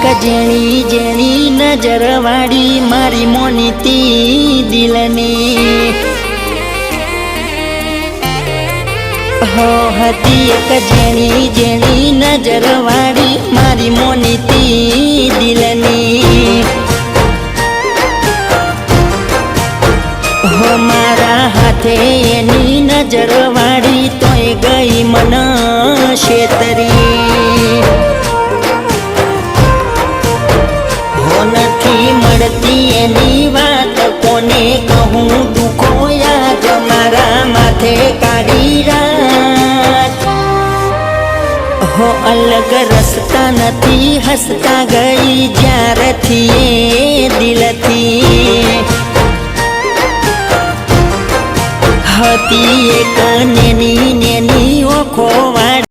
એક જેણી જેણી નજર વાળી મારી મોનીતી દિલની હો હતી એક જેણી જેણી નજર વાળી મારી મોનીતી દિલની હો મારા હાથે એની નજર વાળી તોય ગઈ મન શેતરી હો નથી મળતી એની વાત કોને કહું દુખો યાદ મારા માથે કાઢી રાત હો અલગ રસ્તા નથી હસતા ગઈ જ્યારથી એ દિલથી હતી એક નેની નેની ઓખો વાળી